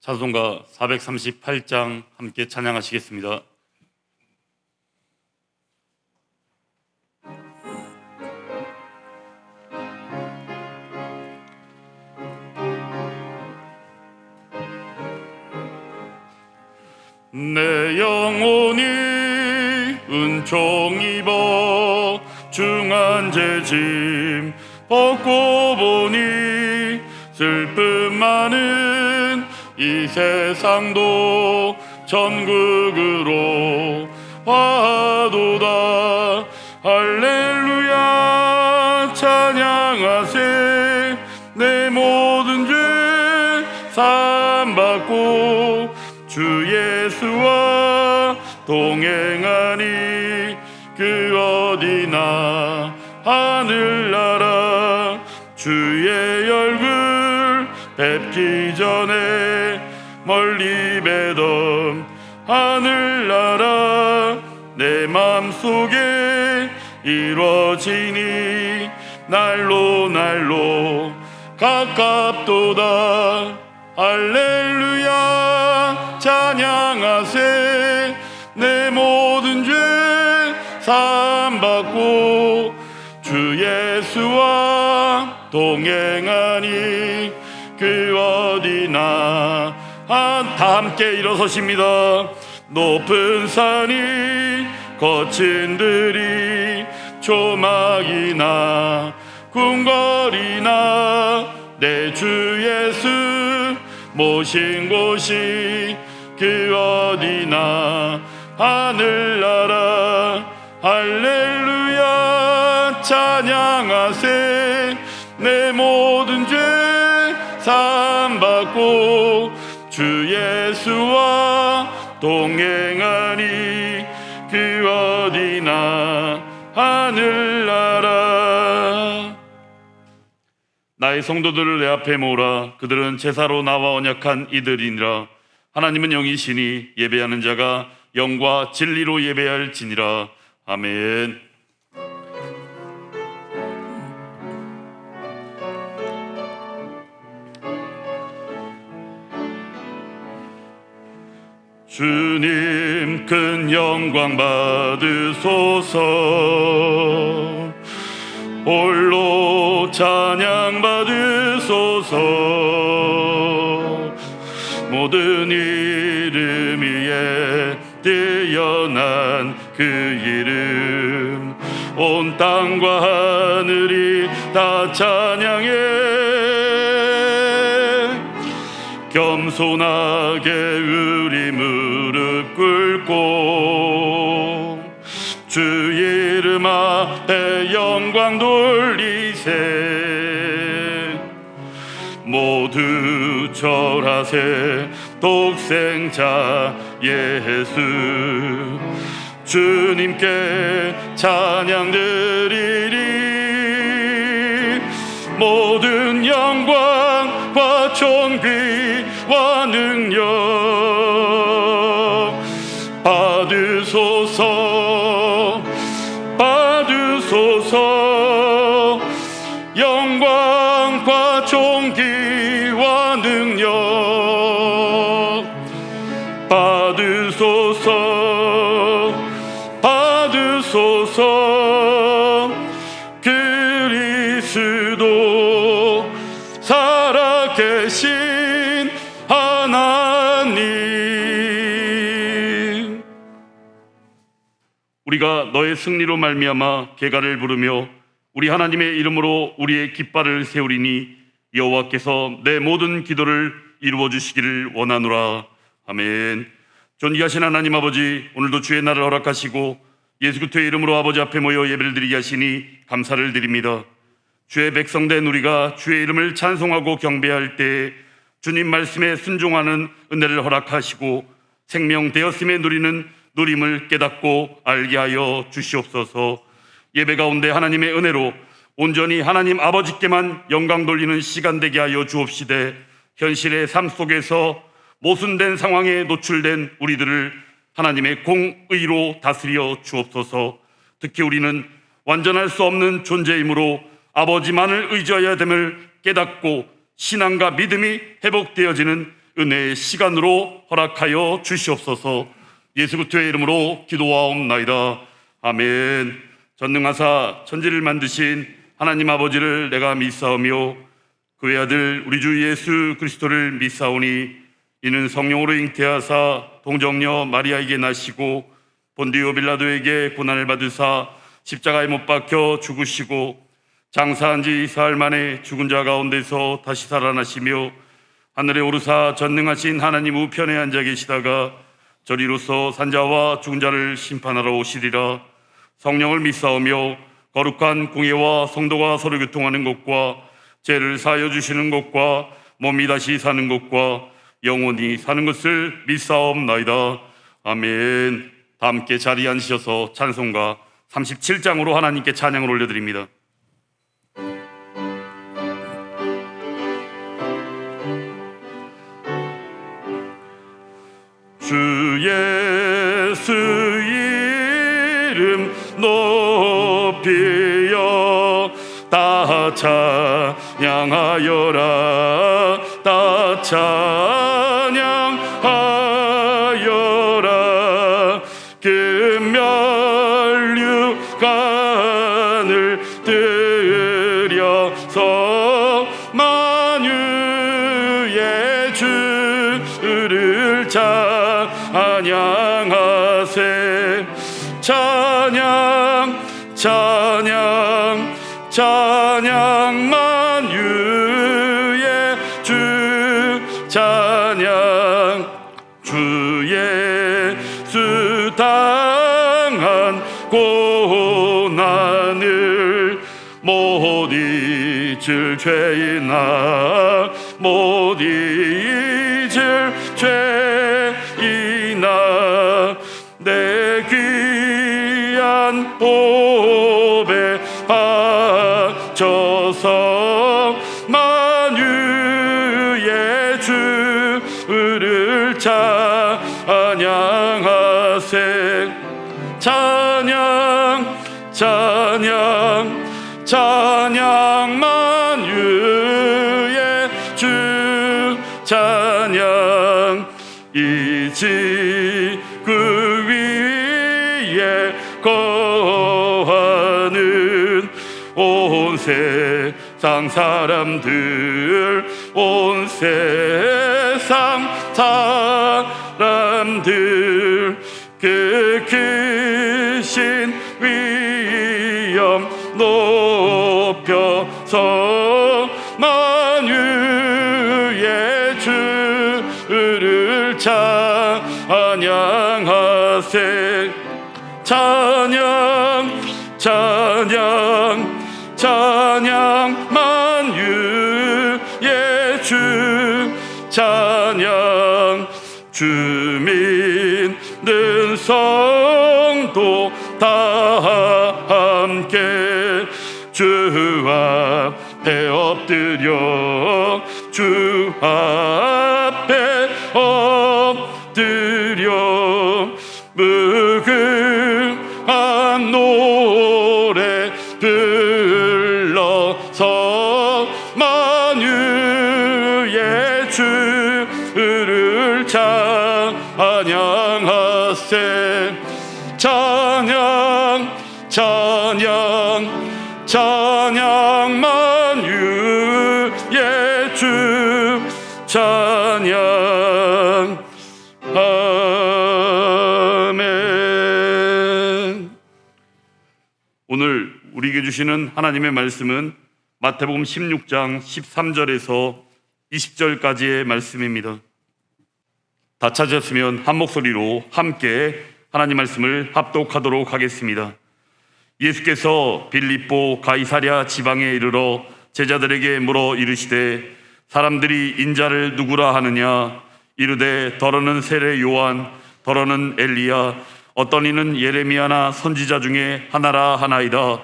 찬송가 438장 함께 찬양하시겠습니다. 내 영혼이 은총 입어 중한 죄짐 벗고 보니 슬픔 많은 이 세상도 천국으로 화도다. 할렐루야 찬양하세. 내 모든 죄 사함받고 주 예수와 동행하니 그 어디나 하늘나라 주의 얼굴 뵙기 전에 멀리 뵈던 하늘나라 내 맘속에 이루어지니 날로 날로 가깝도다. 할렐루야 찬양하세. 내 모든 죄 사함받고 주 예수와 동행하니 그 어디나 다 함께 일어서십니다. 높은 산이 거친 들이 조막이나 궁궐이나 내 주 예수 모신 곳이 그 어디나 하늘나라. 할렐루야 찬양하세. 내 모든 죄 사함받고 주 예수와 동행하니 그 어디나 하늘나라. 나의 성도들을 내 앞에 모으라. 그들은 제사로 나와 언약한 이들이니라. 하나님은 영이시니 예배하는 자가 영과 진리로 예배할지니라. 아멘. 주님 큰 영광 받으소서. 홀로 찬양 받으소서. 모든 이름 위에 뛰어난 그 이름 온 땅과 하늘이 다 찬양해. 겸손하게 우리 무릎 꿇고 주 이름 앞에 영광 돌리세. 모두 절하세. 독생자 예수 주님께 찬양 드리리. 모든 영광과 존귀와 능력 받으소서. 받으소서. 영광과 존귀와 능력 받으소서. 받으소서. 그리스도 살아계신 하나님. 우리가 너의 승리로 말미암아 개가를 부르며 우리 하나님의 이름으로 우리의 깃발을 세우리니 여호와께서 내 모든 기도를 이루어 주시기를 원하노라. 아멘. 존귀하신 하나님 아버지, 오늘도 주의 날을 허락하시고 예수 그리스도의 이름으로 아버지 앞에 모여 예배를 드리게 하시니 감사를 드립니다. 주의 백성된 우리가 주의 이름을 찬송하고 경배할 때 주님 말씀에 순종하는 은혜를 허락하시고 생명되었음에 누리는 누림을 깨닫고 알게 하여 주시옵소서. 예배 가운데 하나님의 은혜로 온전히 하나님 아버지께만 영광 돌리는 시간 되게 하여 주옵시되 현실의 삶 속에서 모순된 상황에 노출된 우리들을 하나님의 공의로 다스려 주옵소서. 특히 우리는 완전할 수 없는 존재이므로 아버지만을 의지해야 됨을 깨닫고 신앙과 믿음이 회복되어지는 은혜의 시간으로 허락하여 주시옵소서. 예수 그리스도의 이름으로 기도하옵나이다. 아멘. 전능하사 천지를 만드신 하나님 아버지를 내가 믿사오며 그의 아들 우리 주 예수 그리스도를 믿사오니 이는 성령으로 잉태하사 동정녀 마리아에게 나시고 본디오 빌라도에게 고난을 받으사 십자가에 못 박혀 죽으시고 장사한 지 사흘 만에 죽은 자 가운데서 다시 살아나시며 하늘에 오르사 전능하신 하나님 우편에 앉아 계시다가 저리로서 산자와 죽은 자를 심판하러 오시리라. 성령을 믿사오며 거룩한 공예와 성도가 서로 교통하는 것과 죄를 사하여 주시는 것과 몸이 다시 사는 것과 영원히 사는 것을 믿사옵나이다. 아멘. 다 함께 자리에 앉으셔서 찬송가 37장으로 하나님께 찬양을 올려드립니다. 주 예수 이름 높이여 다 찬양하여라. 다 찬양하여라. 금면류관을 들여서 만유의 주를 찬양하세. 찬양 찬양 찬양 만유의 주 찬양. 주 예수 당한 고난을 못 잊을 죄이나 못 잊을 죄이나 내 귀한 보배 바쳐서 만유의 주를 찬양하세. 찬양 찬양 찬양 만유의 주 찬양. 이 지구 위에 거하는 온 세상 사람들 온 세상 사람들 그 크신 위엄 높여서 만유의 주를 찬양하세. 찬양 찬양 찬양 만유의 주 찬양. 주 믿는 성도 다 함께 주 앞에 엎드려 주 앞에 엎드려 무궁한 노래 불러서 만유의 주를 찬양하세. 찬양 찬양 찬양 만유의 주 찬양. 아멘. 오늘 우리에게 주시는 하나님의 말씀은 마태복음 16장 13절에서 20절까지의 말씀입니다. 다 찾으셨으면 한 목소리로 함께 하나님 말씀을 합독하도록 하겠습니다. 예수께서 빌립보 가이사랴 지방에 이르러 제자들에게 물어 이르시되 사람들이 인자를 누구라 하느냐. 이르되 더러는 세례 요한, 더러는 엘리야, 어떤 이는 예레미야나 선지자 중에 하나라 하나이다.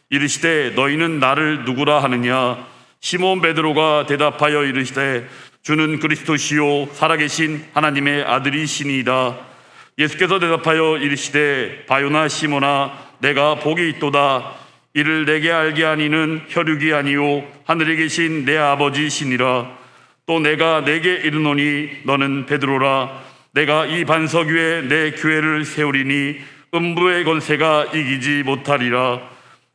이르시되 너희는 나를 누구라 하느냐. 시몬 베드로가 대답하여 이르시되 주는 그리스도시요 살아계신 하나님의 아들이시니이다. 예수께서 대답하여 이르시되 바요나 시몬아 내가 복이 있도다. 이를 내게 알게 하니는 혈육이 아니요 하늘에 계신 내 아버지시니라. 또 내가 내게 이르노니 너는 베드로라. 내가 이 반석 위에 내 교회를 세우리니 음부의 권세가 이기지 못하리라.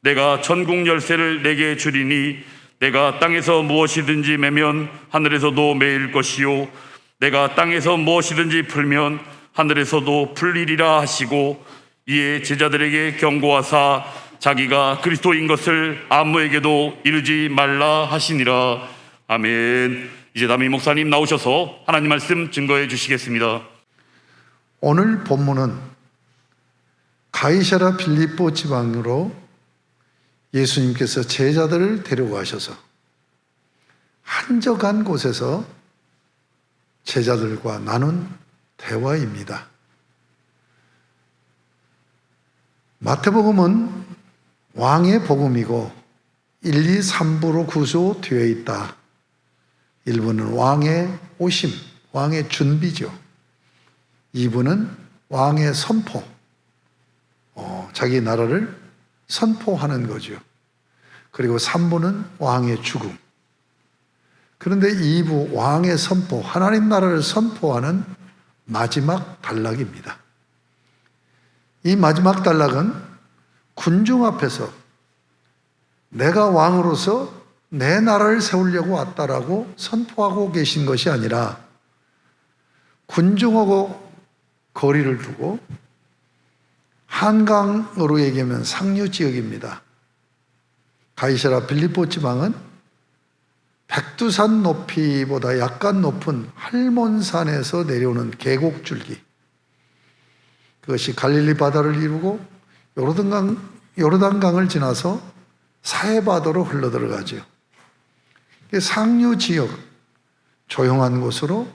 내가 천국 열쇠를 내게 주리니 내가 땅에서 무엇이든지 매면 하늘에서도 매일 것이요 내가 땅에서 무엇이든지 풀면 하늘에서도 풀리리라 하시고, 이에 제자들에게 경고하사 자기가 그리스도인 것을 아무에게도 이르지 말라 하시니라. 아멘. 이제 담임 목사님 나오셔서 하나님 말씀 증거해 주시겠습니다. 오늘 본문은 가이사랴 빌립보 지방으로 예수님께서 제자들을 데려가셔서 한적한 곳에서 제자들과 나눈 대화입니다. 마태복음은 왕의 복음이고 1, 2, 3부로 구조되어 있다. 1부는 왕의 오심, 왕의 준비죠. 2부는 왕의 선포, 자기 나라를 선포하는 거죠. 그리고 3부는 왕의 죽음. 그런데 2부 왕의 선포, 하나님 나라를 선포하는 마지막 단락입니다. 이 마지막 단락은 군중 앞에서 내가 왕으로서 내 나라를 세우려고 왔다라고 선포하고 계신 것이 아니라 군중하고 거리를 두고 한강으로 얘기하면 상류 지역입니다. 가이사랴 빌립보 지방은 백두산 높이보다 약간 높은 할몬산에서 내려오는 계곡줄기, 그것이 갈릴리 바다를 이루고 요르단강을 지나서 사해바다로 흘러들어가죠. 상류 지역, 조용한 곳으로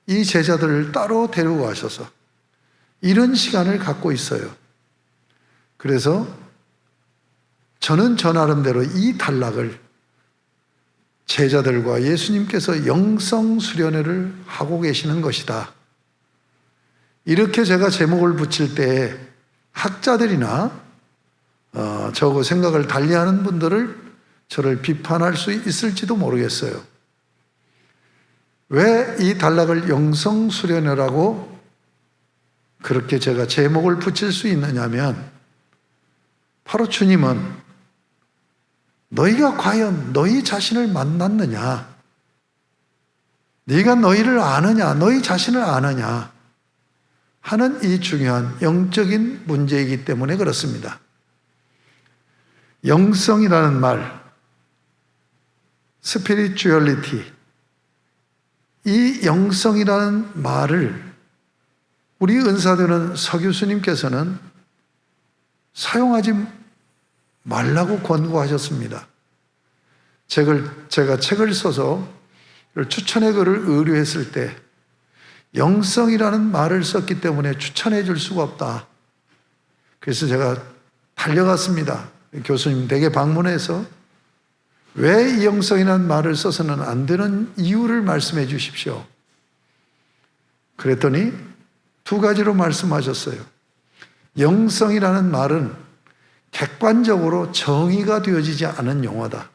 이 제자들을 따로 데리고 가셔서 이런 시간을 갖고 있어요. 그래서 저는 저 나름대로 이 단락을 제자들과 예수님께서 영성 수련회를 하고 계시는 것이다. 이렇게 제가 제목을 붙일 때 학자들이나 저하고 생각을 달리하는 분들을 저를 비판할 수 있을지도 모르겠어요. 왜 이 단락을 영성 수련회라고 그렇게 제가 제목을 붙일 수 있느냐면, 바로 주님은 너희가 과연 너희 자신을 만났느냐, 네가 너희를 아느냐, 너희 자신을 아느냐 하는 이 중요한 영적인 문제이기 때문에 그렇습니다. 영성이라는 말, 스피리추얼리티, 이 영성이라는 말을 우리 은사되는 서 교수님께서는 사용하지 말라고 권고하셨습니다. 제가 책을 써서 추천의 글을 의뢰했을 때 영성이라는 말을 썼기 때문에 추천해 줄 수가 없다. 그래서 제가 달려갔습니다. 교수님 댁에 방문해서 왜 이 영성이라는 말을 써서는 안 되는 이유를 말씀해 주십시오. 그랬더니 두 가지로 말씀하셨어요. 영성이라는 말은 객관적으로 정의가 되어지지 않은 용어다.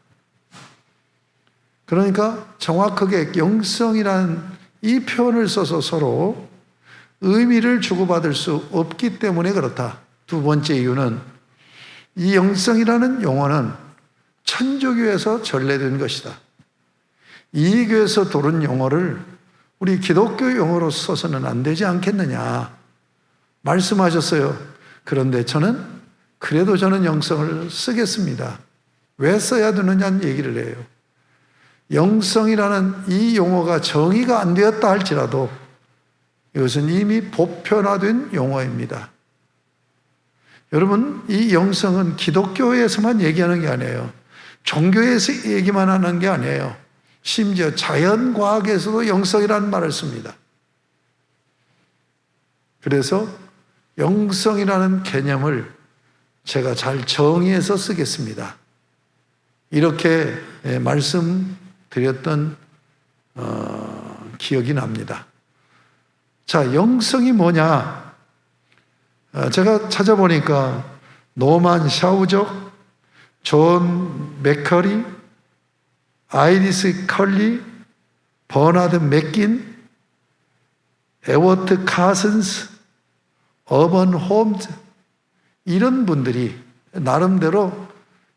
그러니까 정확하게 영성이라는 이 표현을 써서 서로 의미를 주고받을 수 없기 때문에 그렇다. 두 번째 이유는 이 영성이라는 용어는 천주교에서 전래된 것이다. 이교에서 도른 용어를 우리 기독교 용어로 써서는 안 되지 않겠느냐 말씀하셨어요. 그런데 그래도 저는 영성을 쓰겠습니다. 왜 써야 되느냐는 얘기를 해요. 영성이라는 이 용어가 정의가 안 되었다 할지라도 이것은 이미 보편화된 용어입니다. 여러분, 이 영성은 기독교에서만 얘기하는 게 아니에요. 종교에서 얘기만 하는 게 아니에요. 심지어 자연과학에서도 영성이라는 말을 씁니다. 그래서 영성이라는 개념을 제가 잘 정의해서 쓰겠습니다. 이렇게 말씀드렸던 기억이 납니다. 자, 영성이 뭐냐? 제가 찾아보니까 노만 샤우적, 존 맥커리, 아이리스 컬리, 버나드 맥긴, 에워트 카슨스, 어번 홈즈, 이런 분들이 나름대로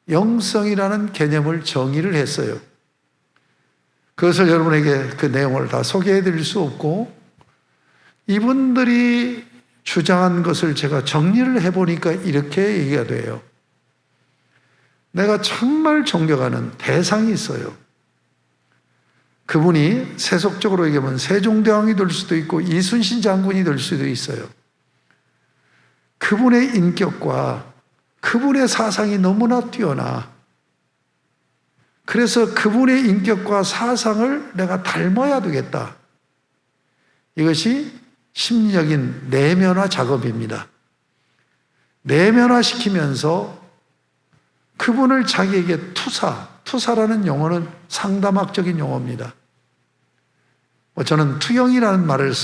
영성이라는 개념을 정의를 했어요. 그것을 여러분에게 그 내용을 다 소개해 드릴 수 없고, 이분들이 주장한 것을 제가 정리를 해보니까 이렇게 얘기가 돼요. 내가 정말 존경하는 대상이 있어요. 그분이 세속적으로 얘기하면 세종대왕이 될 수도 있고 이순신 장군이 될 수도 있어요. 그분의 인격과 그분의 사상이 너무나 뛰어나. 그래서 그분의 인격과 사상을 내가 닮아야 되겠다. 이것이 심리적인 내면화 작업입니다. 내면화시키면서 그분을 자기에게 투사라는 용어는 상담학적인 용어입니다. 저는 투영이라는 말을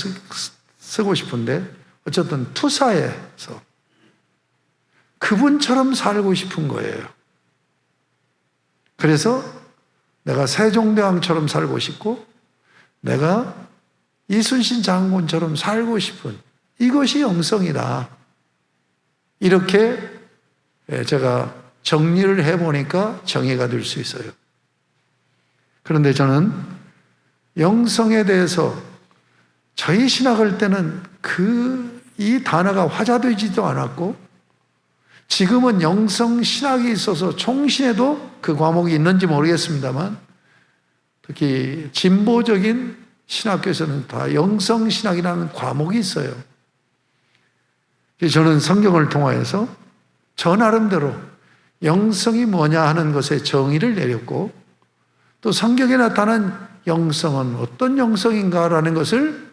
쓰고 싶은데 어쨌든 투사해서 그분처럼 살고 싶은 거예요. 그래서 내가 세종대왕처럼 살고 싶고 내가 이순신 장군처럼 살고 싶은, 이것이 영성이다. 이렇게 제가 정리를 해보니까 정의가 될 수 있어요. 그런데 저는 영성에 대해서 저희 신학할 때는 이 단어가 화자되지도 않았고, 지금은 영성 신학이 있어서 총신에도 그 과목이 있는지 모르겠습니다만, 특히 진보적인 신학교에서는 다 영성 신학이라는 과목이 있어요. 저는 성경을 통하여서 저 나름대로 영성이 뭐냐 하는 것에 정의를 내렸고, 또 성경에 나타난 영성은 어떤 영성인가라는 것을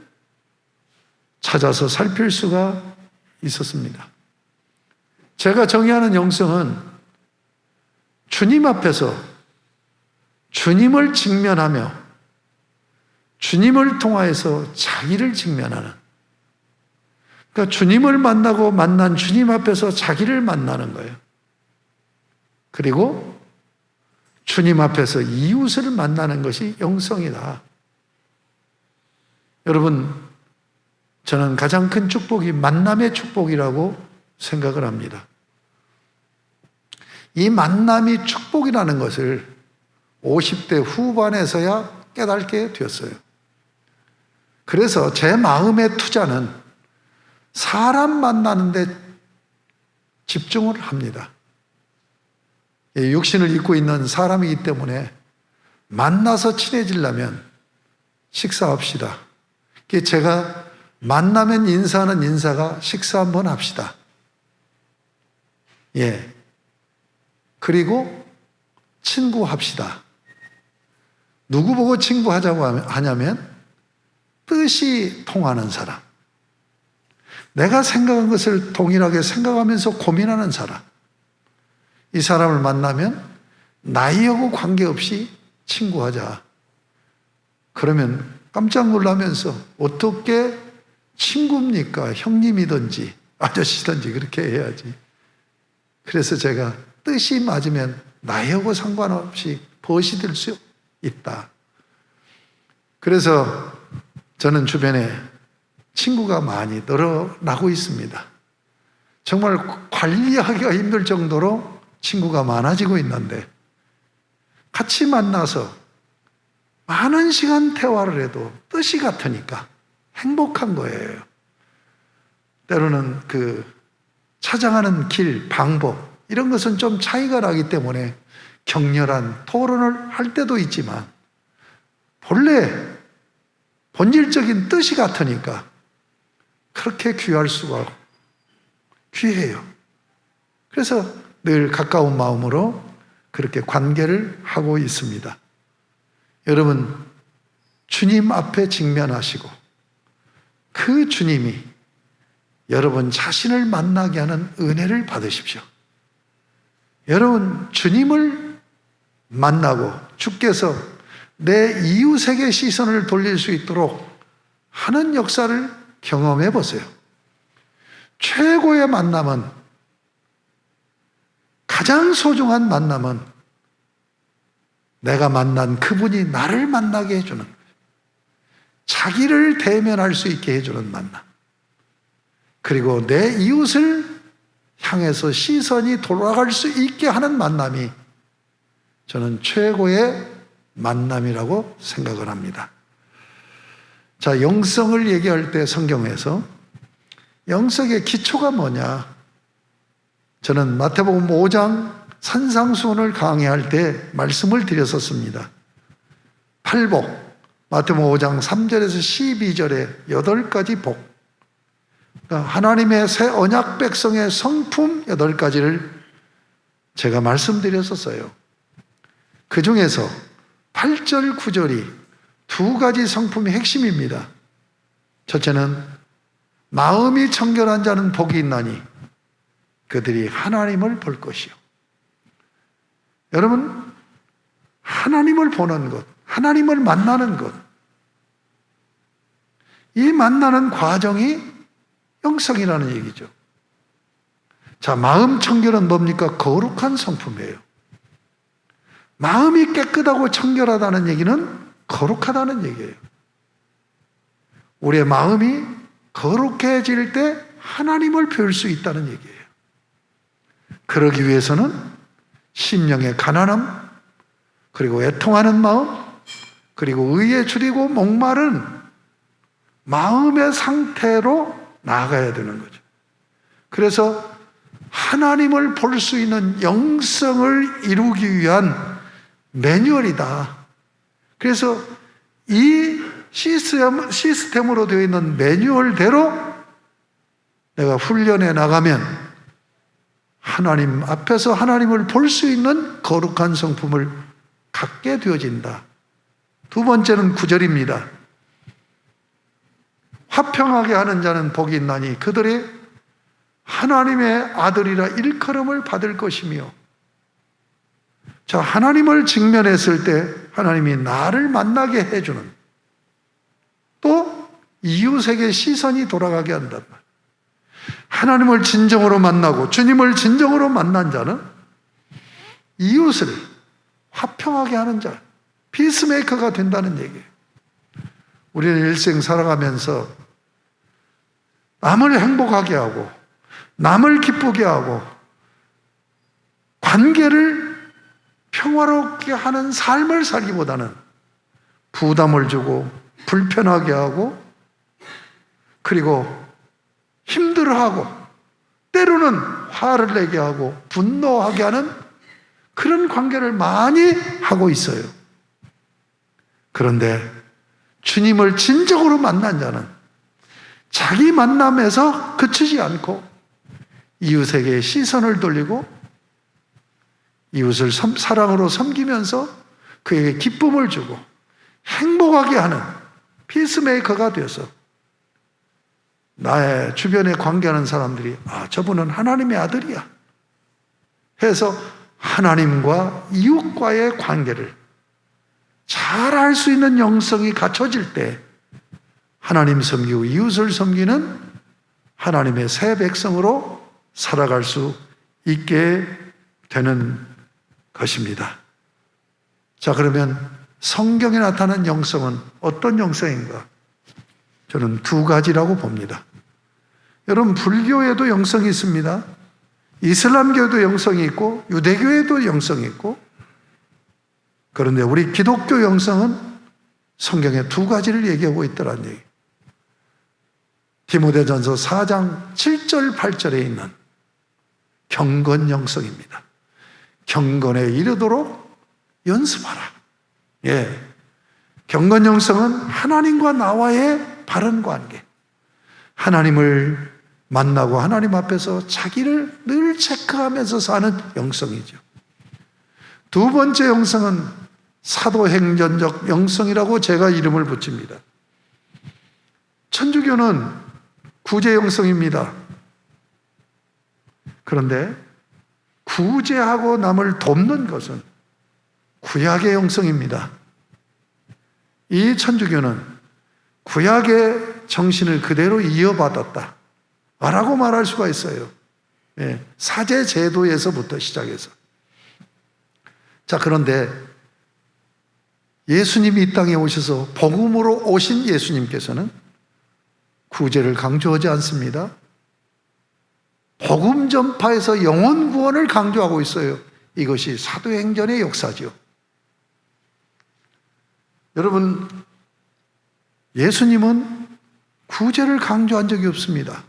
찾아서 살필 수가 있었습니다. 제가 정의하는 영성은 주님 앞에서 주님을 직면하며 주님을 통하여서 자기를 직면하는, 그러니까 주님을 만나고 만난 주님 앞에서 자기를 만나는 거예요. 그리고 주님 앞에서 이웃을 만나는 것이 영성이다. 여러분, 저는 가장 큰 축복이 만남의 축복이라고 생각을 합니다. 이 만남이 축복이라는 것을 50대 후반에서야 깨닫게 되었어요. 그래서 제 마음의 투자는 사람 만나는 데 집중을 합니다. 육신을 입고 있는 사람이기 때문에 만나서 친해지려면 식사합시다. 제가 만나면 인사하는 인사가 식사 한번 합시다. 예. 그리고 친구합시다. 누구 보고 친구하자고 하냐면 뜻이 통하는 사람. 내가 생각한 것을 동일하게 생각하면서 고민하는 사람. 이 사람을 만나면 나이하고 관계없이 친구하자. 그러면 깜짝 놀라면서 어떻게 친구입니까? 형님이든지 아저씨든지 그렇게 해야지. 그래서 제가 뜻이 맞으면 나이하고 상관없이 벗이 될 수 있다. 그래서 저는 주변에 친구가 많이 늘어나고 있습니다. 정말 관리하기가 힘들 정도로 친구가 많아지고 있는데, 같이 만나서 많은 시간 대화를 해도 뜻이 같으니까 행복한 거예요. 때로는 찾아가는 길, 방법, 이런 것은 좀 차이가 나기 때문에 격렬한 토론을 할 때도 있지만, 본래 본질적인 뜻이 같으니까 그렇게 귀할 수가 귀해요. 그래서 늘 가까운 마음으로 그렇게 관계를 하고 있습니다. 여러분, 주님 앞에 직면하시고 그 주님이 여러분 자신을 만나게 하는 은혜를 받으십시오. 여러분, 주님을 만나고 주께서 내 이웃에게 시선을 돌릴 수 있도록 하는 역사를 경험해 보세요. 최고의 만남은, 가장 소중한 만남은 내가 만난 그분이 나를 만나게 해주는 거예요. 자기를 대면할 수 있게 해주는 만남, 그리고 내 이웃을 향해서 시선이 돌아갈 수 있게 하는 만남이 저는 최고의 만남이라고 생각을 합니다. 자, 영성을 얘기할 때 성경에서 영성의 기초가 뭐냐? 저는 마태복음 5장 산상수훈을 강의할 때 말씀을 드렸었습니다. 팔복, 마태복음 5장 3절에서 12절에 8가지 복, 그러니까 하나님의 새 언약 백성의 성품 8가지를 제가 말씀드렸었어요. 그 중에서 8절, 9절이 2가지 성품이 핵심입니다. 첫째는 마음이 청결한 자는 복이 있나니 그들이 하나님을 볼 것이요. 여러분, 하나님을 보는 것, 하나님을 만나는 것, 이 만나는 과정이 영성이라는 얘기죠. 자, 마음 청결은 뭡니까? 거룩한 성품이에요. 마음이 깨끗하고 청결하다는 얘기는 거룩하다는 얘기예요. 우리의 마음이 거룩해질 때 하나님을 볼 수 있다는 얘기예요. 그러기 위해서는 심령의 가난함, 그리고 애통하는 마음, 그리고 의에 줄이고 목마른 마음의 상태로 나아가야 되는 거죠. 그래서 하나님을 볼 수 있는 영성을 이루기 위한 매뉴얼이다. 그래서 이 시스템으로 되어 있는 매뉴얼대로 내가 훈련해 나가면 하나님 앞에서 하나님을 볼 수 있는 거룩한 성품을 갖게 되어진다. 두 번째는 9절입니다. 화평하게 하는 자는 복이 있나니 그들이 하나님의 아들이라 일컬음을 받을 것이며. 자, 하나님을 직면했을 때 하나님이 나를 만나게 해주는, 또 이웃에게 시선이 돌아가게 한단 말이에요. 하나님을 진정으로 만나고 주님을 진정으로 만난 자는 이웃을 화평하게 하는 자, 피스메이커가 된다는 얘기예요. 우리는 일생 살아가면서 남을 행복하게 하고 남을 기쁘게 하고 관계를 평화롭게 하는 삶을 살기보다는 부담을 주고 불편하게 하고 그리고 힘들어하고 때로는 화를 내게 하고 분노하게 하는 그런 관계를 많이 하고 있어요. 그런데 주님을 진정으로 만난 자는 자기 만남에서 그치지 않고 이웃에게 시선을 돌리고 이웃을 사랑으로 섬기면서 그에게 기쁨을 주고 행복하게 하는 피스메이커가 되어서 나의 주변에 관계하는 사람들이 저분은 하나님의 아들이야 해서 하나님과 이웃과의 관계를 잘 알 수 있는 영성이 갖춰질 때 하나님 섬기고 이웃을 섬기는 하나님의 새 백성으로 살아갈 수 있게 되는 것입니다. 자, 그러면 성경에 나타난 영성은 어떤 영성인가? 저는 2가지라고 봅니다. 여러분, 불교에도 영성이 있습니다. 이슬람교에도 영성이 있고 유대교에도 영성이 있고, 그런데 우리 기독교 영성은 성경에 2가지를 얘기하고 있더란 얘기. 디모데전서 4장 7절 8절에 있는 경건 영성입니다. 경건에 이르도록 연습하라. 예. 경건 영성은 하나님과 나와의 바른 관계, 하나님을 만나고 하나님 앞에서 자기를 늘 체크하면서 사는 영성이죠. 2번째 영성은 사도행전적 영성이라고 제가 이름을 붙입니다. 천주교는 구제 영성입니다. 그런데 구제하고 남을 돕는 것은 구약의 영성입니다. 이 천주교는 구약의 정신을 그대로 이어받았다 라고 말할 수가 있어요. 사제 제도에서부터 시작해서. 자, 그런데 예수님이 이 땅에 오셔서 복음으로 오신 예수님께서는 구제를 강조하지 않습니다. 복음 전파에서 영혼 구원을 강조하고 있어요. 이것이 사도행전의 역사죠. 여러분, 예수님은 구제를 강조한 적이 없습니다.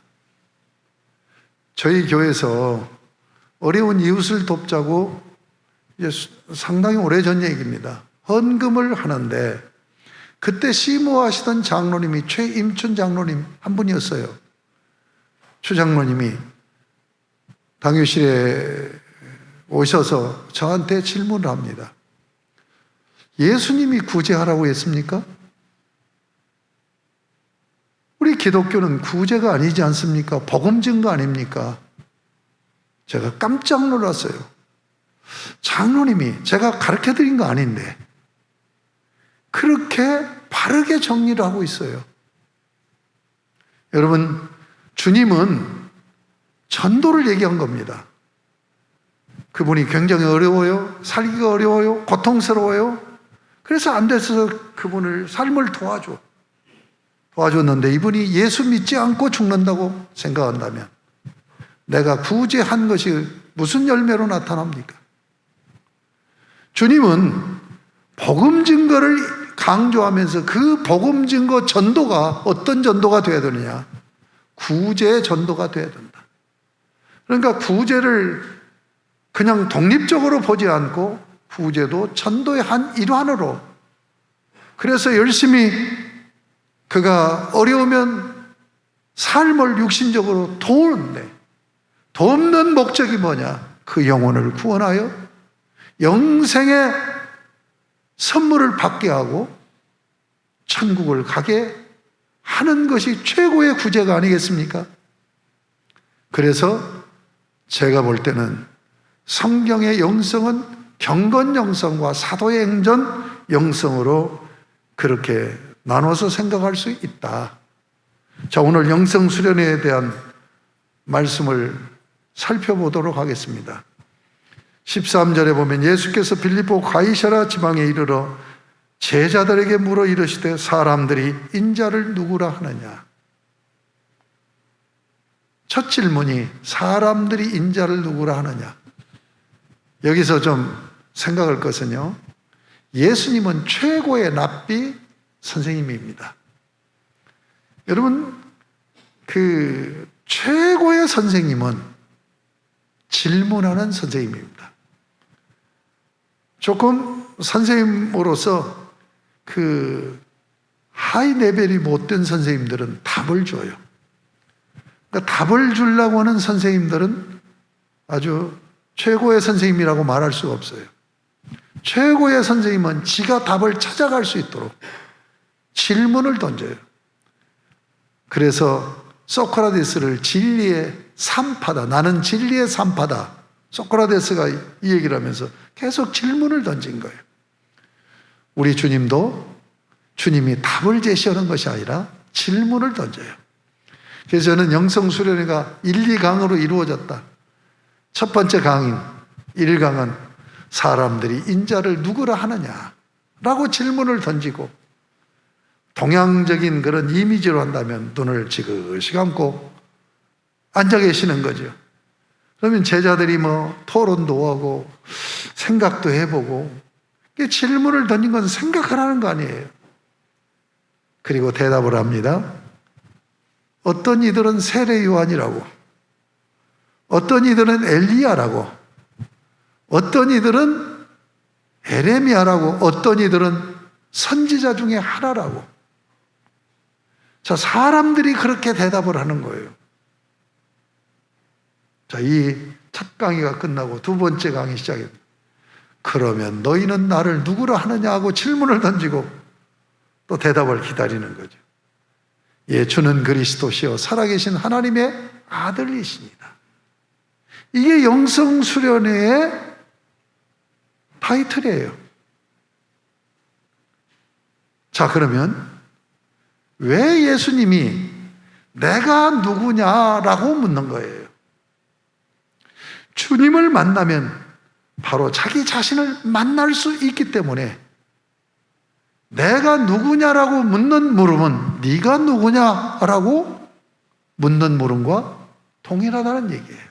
저희 교회에서 어려운 이웃을 돕자고 이제 상당히 오래전 얘기입니다. 헌금을 하는데 그때 시무하시던 장로님이 최임춘 장로님 한 분이었어요. 최 장로님이 당회실에 오셔서 저한테 질문을 합니다. 예수님이 구제하라고 했습니까? 우리 기독교는 구제가 아니지 않습니까? 복음 증거 아닙니까? 제가 깜짝 놀랐어요. 장로님이 제가 가르쳐드린 거 아닌데 그렇게 바르게 정리를 하고 있어요. 여러분, 주님은 전도를 얘기한 겁니다. 그분이 굉장히 어려워요. 살기가 어려워요. 고통스러워요. 그래서 안 돼서 그분을 삶을 도와줬는데 이분이 예수 믿지 않고 죽는다고 생각한다면 내가 구제한 것이 무슨 열매로 나타납니까? 주님은 복음 증거를 강조하면서 그 복음 증거 전도가 어떤 전도가 되어야 되느냐? 구제의 전도가 되어야 된다. 그러니까 구제를 그냥 독립적으로 보지 않고 구제도 전도의 한 일환으로, 그래서 열심히 그가 어려우면 삶을 육신적으로 도우는데, 돕는 목적이 뭐냐? 그 영혼을 구원하여 영생의 선물을 받게 하고 천국을 가게 하는 것이 최고의 구제가 아니겠습니까? 그래서 제가 볼 때는 성경의 영성은 경건 영성과 사도의 행전 영성으로 그렇게 나눠서 생각할 수 있다. 자, 오늘 영성 수련회에 대한 말씀을 살펴보도록 하겠습니다. 13절에 보면 예수께서 빌립보 가이사랴 지방에 이르러 제자들에게 물어 이르시되 사람들이 인자를 누구라 하느냐? 첫 질문이 사람들이 인자를 누구라 하느냐? 여기서 좀 생각할 것은요, 예수님은 최고의 랍비 선생님입니다. 여러분, 그 최고의 선생님은 질문하는 선생님입니다. 조금 선생님으로서 그 하이 레벨이 못된 선생님들은 답을 줘요. 그러니까 답을 주려고 하는 선생님들은 아주 최고의 선생님이라고 말할 수가 없어요. 최고의 선생님은 지가 답을 찾아갈 수 있도록 질문을 던져요. 그래서 소크라테스를 진리의 산파다, 나는 진리의 산파다, 소크라테스가 이 얘기를 하면서 계속 질문을 던진 거예요. 우리 주님도 주님이 답을 제시하는 것이 아니라 질문을 던져요. 그래서 저는 영성 수련회가 1, 2강으로 이루어졌다. 첫 번째 강인 1강은 사람들이 인자를 누구라 하느냐라고 질문을 던지고, 동양적인 그런 이미지로 한다면 눈을 지그시 감고 앉아 계시는 거죠. 그러면 제자들이 뭐 토론도 하고 생각도 해보고, 질문을 던진 건 생각하라는 거 아니에요. 그리고 대답을 합니다. 어떤 이들은 세례 요한이라고, 어떤 이들은 엘리야라고, 어떤 이들은 에레미야라고, 어떤 이들은 선지자 중에 하나라고. 자, 사람들이 그렇게 대답을 하는 거예요. 자, 이 첫 강의가 끝나고 두 번째 강의 시작입니다. 그러면 너희는 나를 누구라 하느냐 하고 질문을 던지고 또 대답을 기다리는 거죠. 예, 주는 그리스도시요 살아계신 하나님의 아들이십니다. 이게 영성 수련회의 타이틀이에요. 자, 그러면 왜 예수님이 내가 누구냐라고 묻는 거예요? 주님을 만나면 바로 자기 자신을 만날 수 있기 때문에 내가 누구냐라고 묻는 물음은 네가 누구냐라고 묻는 물음과 동일하다는 얘기예요.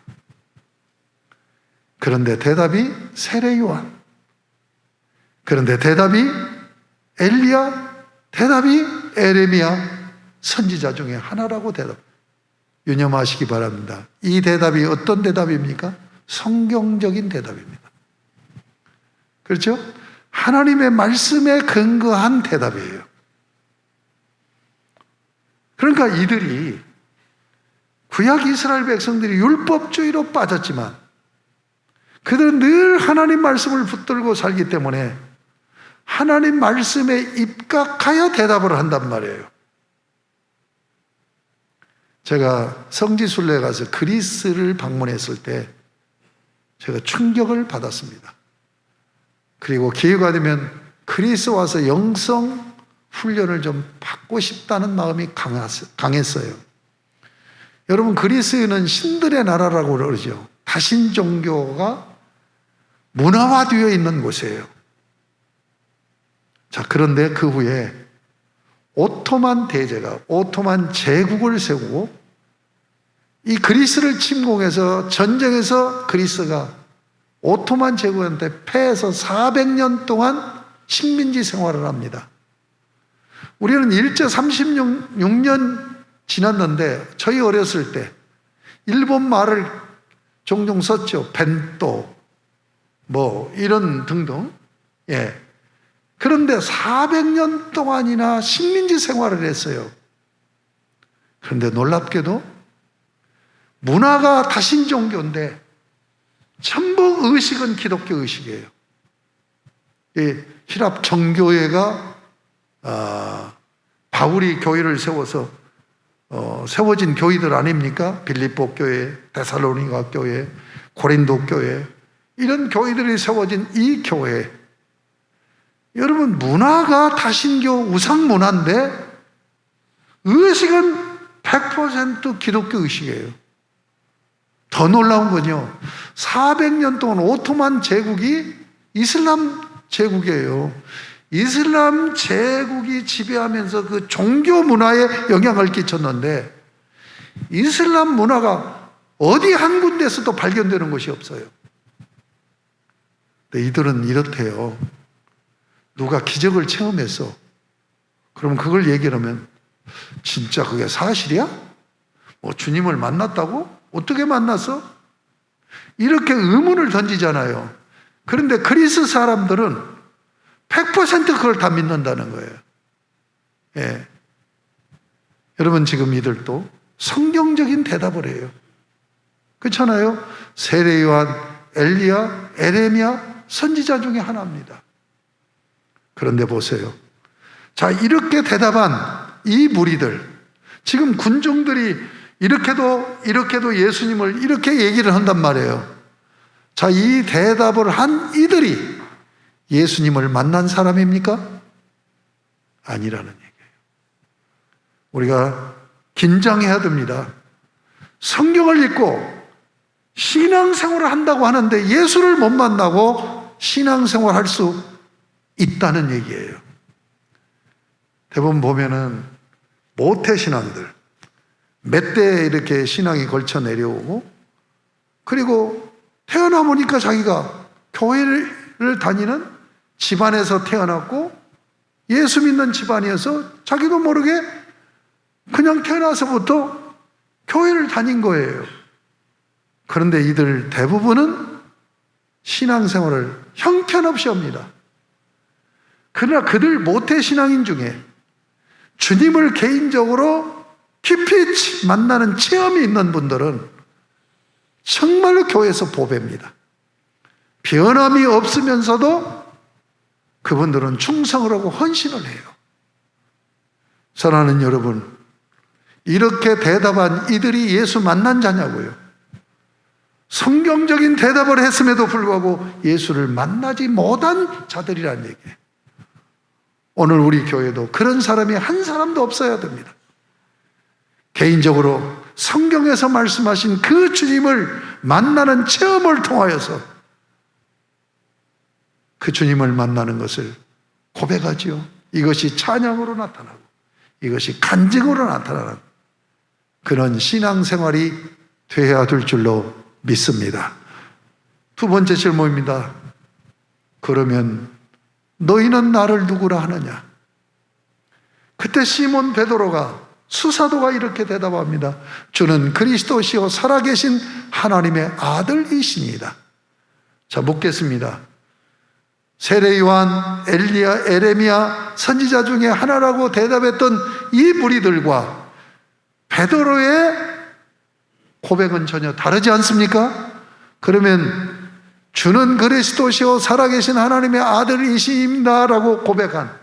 그런데 대답이 세례 요한, 그런데 대답이 엘리야, 대답이 에레미야 선지자 중에 하나라고 대답. 유념하시기 바랍니다. 이 대답이 어떤 대답입니까? 성경적인 대답입니다. 그렇죠? 하나님의 말씀에 근거한 대답이에요. 그러니까 이들이 구약 이스라엘 백성들이 율법주의로 빠졌지만 그들은 늘 하나님 말씀을 붙들고 살기 때문에 하나님 말씀에 입각하여 대답을 한단 말이에요. 제가 성지순례에 가서 그리스를 방문했을 때 제가 충격을 받았습니다. 그리고 기회가 되면 그리스 와서 영성 훈련을 좀 받고 싶다는 마음이 강했어요. 여러분, 그리스는 신들의 나라라고 그러죠. 다신 종교가 문화화되어 있는 곳이에요. 자, 그런데 그 후에 오토만 대제가 오토만 제국을 세우고 이 그리스를 침공해서 전쟁에서 그리스가 오토만 제국한테 패해서 400년 동안 식민지 생활을 합니다. 우리는 일제 36년 지났는데 저희 어렸을 때 일본 말을 종종 썼죠. 벤또 뭐 이런 등등. 예. 그런데 400년 동안이나 식민지 생활을 했어요. 그런데 놀랍게도 문화가 다신 종교인데 전부 의식은 기독교 의식이에요. 이 히랍 정교회가 바울이 교회를 세워서 세워진 교회들 아닙니까? 빌립보 교회, 데살로니가 교회, 고린도 교회, 이런 교회들이 세워진 이 교회. 여러분, 문화가 다신교 우상 문화인데 의식은 100% 기독교 의식이에요. 더 놀라운 건요, 400년 동안 오토만 제국이 이슬람 제국이에요. 이슬람 제국이 지배하면서 그 종교 문화에 영향을 끼쳤는데 이슬람 문화가 어디 한 군데서도 발견되는 것이 없어요. 근데 이들은 이렇대요. 누가 기적을 체험했어. 그럼 그걸 얘기하면 진짜 그게 사실이야? 뭐 주님을 만났다고? 어떻게 만났어? 이렇게 의문을 던지잖아요. 그런데 그리스 사람들은 100% 그걸 다 믿는다는 거예요. 예. 여러분, 지금 이들도 성경적인 대답을 해요. 그렇잖아요? 세례 요한, 엘리야, 에레미야 선지자 중에 하나입니다. 그런데 보세요. 자, 이렇게 대답한 이 무리들, 지금 군중들이 이렇게도 예수님을 이렇게 얘기를 한단 말이에요. 자, 이 대답을 한 이들이 예수님을 만난 사람입니까? 아니라는 얘기예요. 우리가 긴장해야 됩니다. 성경을 읽고 신앙생활을 한다고 하는데 예수를 못 만나고 신앙생활 할 수 있다는 얘기예요. 대부분 보면은 모태신앙들, 몇 대 이렇게 신앙이 걸쳐 내려오고, 그리고 태어나 보니까 자기가 교회를 다니는 집안에서 태어났고 예수 믿는 집안이어서 자기도 모르게 그냥 태어나서부터 교회를 다닌 거예요. 그런데 이들 대부분은 신앙생활을 형편없이 합니다. 그러나 그들 모태신앙인 중에 주님을 개인적으로 깊이 만나는 체험이 있는 분들은 정말로 교회에서 보배입니다. 변함이 없으면서도 그분들은 충성을 하고 헌신을 해요. 사랑하는 여러분, 이렇게 대답한 이들이 예수 만난 자냐고요. 성경적인 대답을 했음에도 불구하고 예수를 만나지 못한 자들이라는 얘기예요. 오늘 우리 교회도 그런 사람이 한 사람도 없어야 됩니다. 개인적으로 성경에서 말씀하신 그 주님을 만나는 체험을 통하여서 그 주님을 만나는 것을 고백하지요. 이것이 찬양으로 나타나고 이것이 간증으로 나타나는 그런 신앙생활이 되어야 될 줄로 믿습니다. 두 번째 질문입니다. 그러면 너희는 나를 누구라 하느냐? 그때 시몬 베드로가, 수사도가 이렇게 대답합니다. 주는 그리스도시요 살아계신 하나님의 아들이시니이다. 자, 묻겠습니다. 세례 요한, 엘리야, 에레미야 선지자 중에 하나라고 대답했던 이 무리들과 베드로의 고백은 전혀 다르지 않습니까? 그러면 주는 그리스도시요 살아계신 하나님의 아들이십니다라고 고백한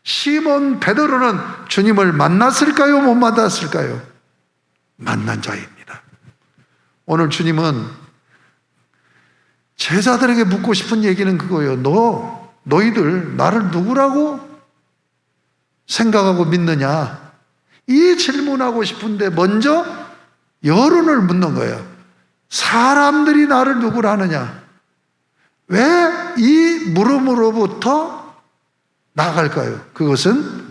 시몬 베드로는 주님을 만났을까요? 못 만났을까요? 만난 자입니다. 오늘 주님은 제자들에게 묻고 싶은 얘기는 그거예요. 너희들 나를 누구라고 생각하고 믿느냐? 이 질문하고 싶은데 먼저 여론을 묻는 거예요. 사람들이 나를 누구라 하느냐? 왜 이 물음으로부터 나갈까요? 그것은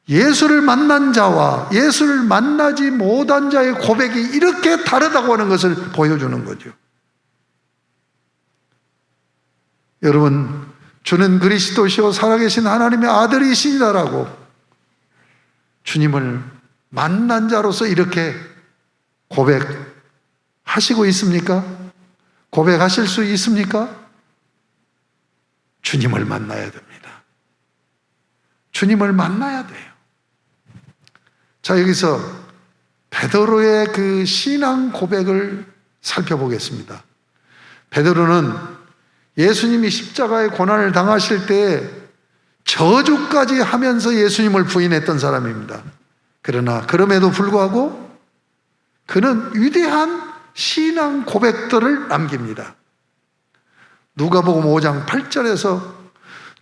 예수를 만난 자와 예수를 만나지 못한 자의 고백이 이렇게 다르다고 하는 것을 보여주는 거죠. 여러분, 주는 그리스도시요 살아계신 하나님의 아들이시다라고 주님을 만난 자로서 이렇게 고백하시고 있습니까? 고백하실 수 있습니까? 주님을 만나야 됩니다. 주님을 만나야 돼요. 자, 여기서 베드로의 그 신앙 고백을 살펴보겠습니다. 베드로는 예수님이 십자가의 고난을 당하실 때 저주까지 하면서 예수님을 부인했던 사람입니다. 그러나 그럼에도 불구하고 그는 위대한 신앙 고백들을 남깁니다. 누가복음 5장 8절에서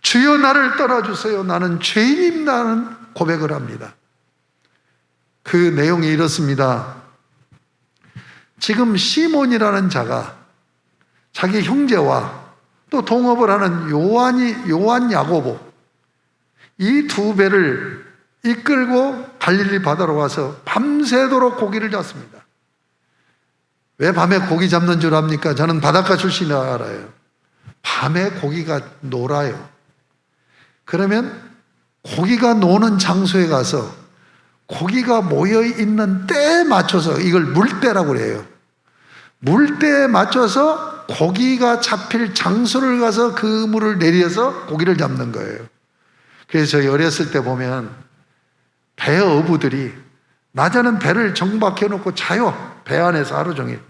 주여 나를 떠나주세요. 나는 죄인입니다는 고백을 합니다. 그 내용이 이렇습니다. 지금 시몬이라는 자가 자기 형제와 또 동업을 하는 요한 야고보 이 두 배를 이끌고 갈릴리 바다로 와서 밤새도록 고기를 잡습니다. 왜 밤에 고기 잡는 줄 압니까? 저는 바닷가 출신이라 알아요. 밤에 고기가 놀아요. 그러면 고기가 노는 장소에 가서 고기가 모여있는 때에 맞춰서, 이걸 물때라고 그래요. 물때에 맞춰서 고기가 잡힐 장소를 가서 그 물을 내려서 고기를 잡는 거예요. 그래서 저희 어렸을 때 보면 배 어부들이 낮에는 배를 정박해 놓고 자요. 배 안에서 하루 종일.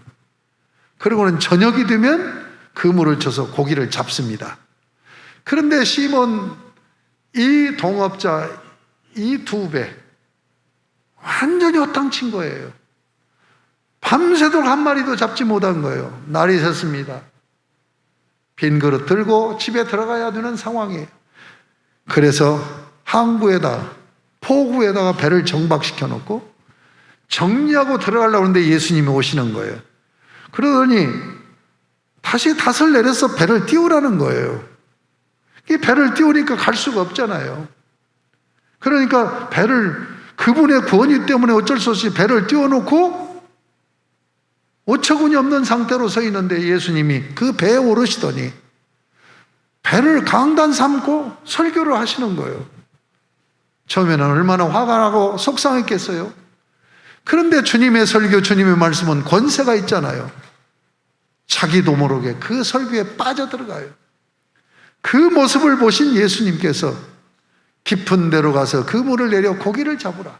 그리고는 저녁이 되면 그물을 쳐서 고기를 잡습니다. 그런데 시몬 이 동업자 이 두 배 완전히 허탕친 거예요. 밤새도록 한 마리도 잡지 못한 거예요. 날이 샜습니다. 빈 그릇 들고 집에 들어가야 되는 상황이에요. 그래서 항구에다 포구에다가 배를 정박시켜 놓고 정리하고 들어가려고 하는데 예수님이 오시는 거예요. 그러더니 다시 닷을 내려서 배를 띄우라는 거예요. 이 배를 띄우니까 갈 수가 없잖아요. 그러니까 그분의 권위 때문에 어쩔 수 없이 배를 띄워놓고 어처구니 없는 상태로 서 있는데 예수님이 그 배에 오르시더니 배를 강단 삼고 설교를 하시는 거예요. 처음에는 얼마나 화가 나고 속상했겠어요. 그런데 주님의 설교, 주님의 말씀은 권세가 있잖아요. 자기도 모르게 그 설교에 빠져들어가요. 그 모습을 보신 예수님께서 깊은 데로 가서 그물을 내려 고기를 잡으라.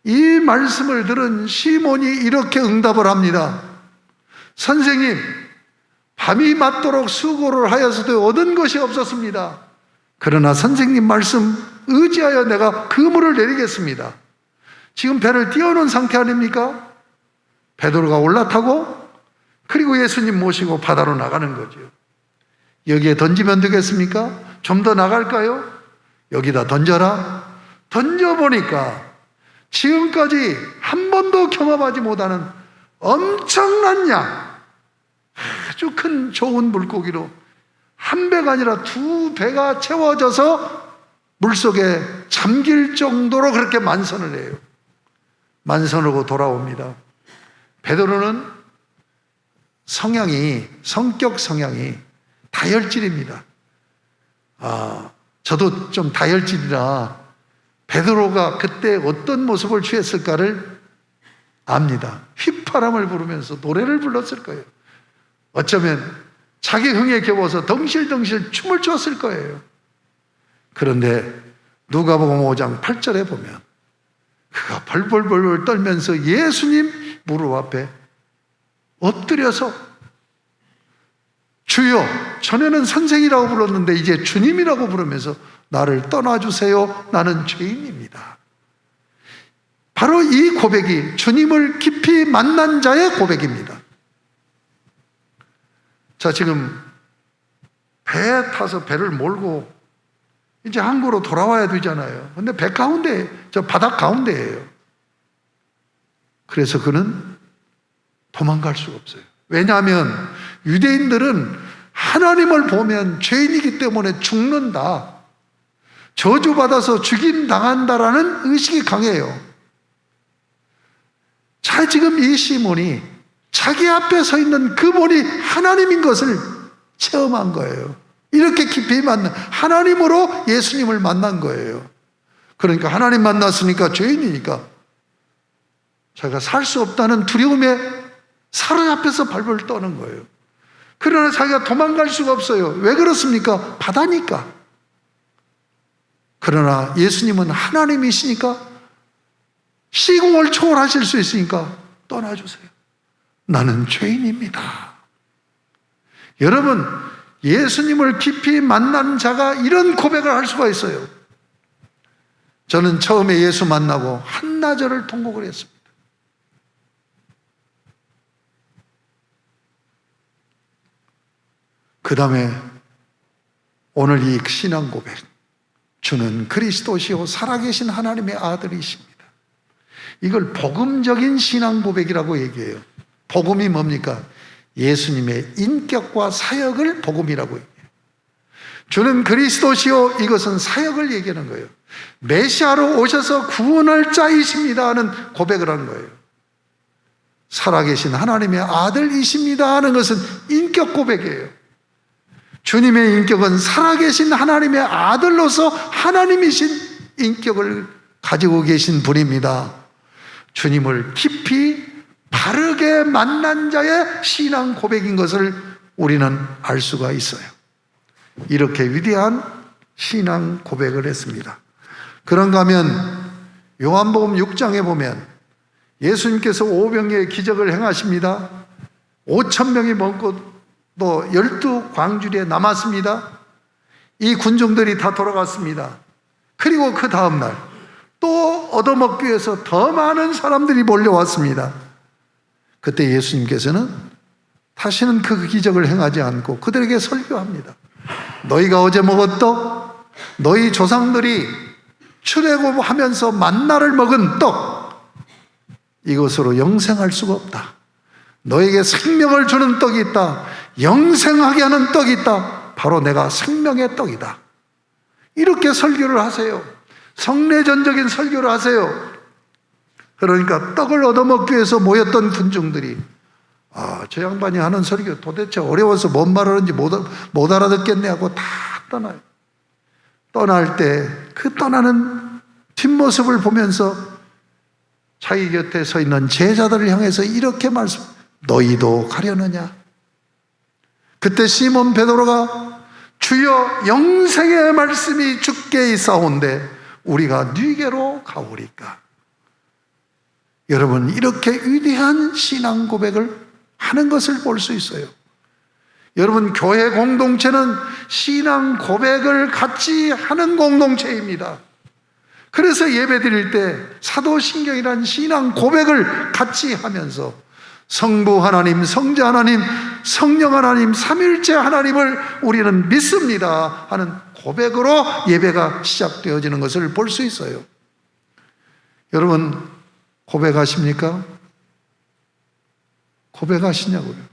이 말씀을 들은 시몬이 이렇게 응답을 합니다. 선생님, 밤이 맞도록 수고를 하여서도 얻은 것이 없었습니다. 그러나 선생님 말씀 의지하여 내가 그물을 내리겠습니다. 지금 배를 띄워놓은 상태 아닙니까? 베드로가 올라타고 그리고 예수님 모시고 바다로 나가는 거죠. 여기에 던지면 되겠습니까? 좀 더 나갈까요? 여기다 던져라. 던져보니까 지금까지 한 번도 경험하지 못하는 엄청난 양, 아주 큰 좋은 물고기로 한 배가 아니라 두 배가 채워져서 물속에 잠길 정도로 그렇게 만선을 해요. 만선하고 돌아옵니다. 베드로는 성격 성향이 다혈질입니다. 저도 좀 다혈질이라 베드로가 그때 어떤 모습을 취했을까를 압니다. 휘파람을 부르면서 노래를 불렀을 거예요. 어쩌면 자기 흥에 겨워서 덩실덩실 춤을 췄을 거예요. 그런데 누가복음 5장 8절에 보면 그가 벌벌벌 떨면서 예수님 무릎 앞에 엎드려서 주여, 전에는 선생이라고 불렀는데 이제 주님이라고 부르면서 나를 떠나주세요. 나는 죄인입니다. 바로 이 고백이 주님을 깊이 만난 자의 고백입니다. 자, 지금 배에 타서 배를 몰고 이제 항구로 돌아와야 되잖아요. 근데 배 가운데, 저 바닥 가운데예요. 그래서 그는 도망갈 수가 없어요. 왜냐하면 유대인들은 하나님을 보면 죄인이기 때문에 죽는다, 저주받아서 죽임당한다라는 의식이 강해요. 자, 지금 이 시몬이 자기 앞에 서 있는 그분이 하나님인 것을 체험한 거예요. 이렇게 깊이 만난, 하나님으로 예수님을 만난 거예요. 그러니까 하나님 만났으니까 죄인이니까 자기가 살 수 없다는 두려움에 사로잡혀서 발벌 떠는 거예요. 그러나 자기가 도망갈 수가 없어요. 왜 그렇습니까? 바다니까. 그러나 예수님은 하나님이시니까 시공을 초월하실 수 있으니까 떠나주세요. 나는 죄인입니다. 여러분, 예수님을 깊이 만난 자가 이런 고백을 할 수가 있어요. 저는 처음에 예수 만나고 한나절을 통곡을 했습니다. 그 다음에 오늘 이 신앙 고백, 주는 그리스도시요 살아계신 하나님의 아들이십니다. 이걸 복음적인 신앙 고백이라고 얘기해요. 복음이 뭡니까? 예수님의 인격과 사역을 복음이라고 얘기해요. 주는 그리스도시요, 이것은 사역을 얘기하는 거예요. 메시아로 오셔서 구원할 자이십니다 하는 고백을 하는 거예요. 살아계신 하나님의 아들이십니다 하는 것은 인격 고백이에요. 주님의 인격은 살아계신 하나님의 아들로서 하나님이신 인격을 가지고 계신 분입니다. 주님을 깊이 바르게 만난 자의 신앙 고백인 것을 우리는 알 수가 있어요. 이렇게 위대한 신앙 고백을 했습니다. 그런가 하면 요한복음 6장에 보면 예수님께서 오병이의 기적을 행하십니다. 5,000명이 먹고 또 12광주리에 남았습니다. 이 군중들이 다 돌아갔습니다. 그리고 그 다음날 또 얻어먹기 위해서 더 많은 사람들이 몰려왔습니다. 그때 예수님께서는 다시는 그 기적을 행하지 않고 그들에게 설교합니다. 너희가 어제 먹었던 너희 조상들이 출애굽하면서 만나를 먹은 떡, 이것으로 영생할 수가 없다. 너에게 생명을 주는 떡이 있다. 영생하게 하는 떡이 있다. 바로 내가 생명의 떡이다. 이렇게 설교를 하세요. 성례전적인 설교를 하세요. 그러니까 떡을 얻어먹기 위해서 모였던 군중들이 저 양반이 하는 설교 도대체 어려워서 뭔 말하는지 못 알아듣겠네 하고 다 떠나요. 떠날 때 그 떠나는 뒷모습을 보면서 자기 곁에 서 있는 제자들을 향해서 이렇게 말씀, 너희도 가려느냐? 그때 시몬 베드로가 주여, 영생의 말씀이 주께 있사온데 우리가 네게로 가오리까? 여러분, 이렇게 위대한 신앙 고백을 하는 것을 볼 수 있어요. 여러분, 교회 공동체는 신앙 고백을 같이 하는 공동체입니다. 그래서 예배 드릴 때 사도신경이라는 신앙 고백을 같이 하면서 성부 하나님, 성자 하나님, 성령 하나님, 삼일째 하나님을 우리는 믿습니다 하는 고백으로 예배가 시작되어지는 것을 볼 수 있어요. 여러분, 고백하십니까? 고백하시냐고요?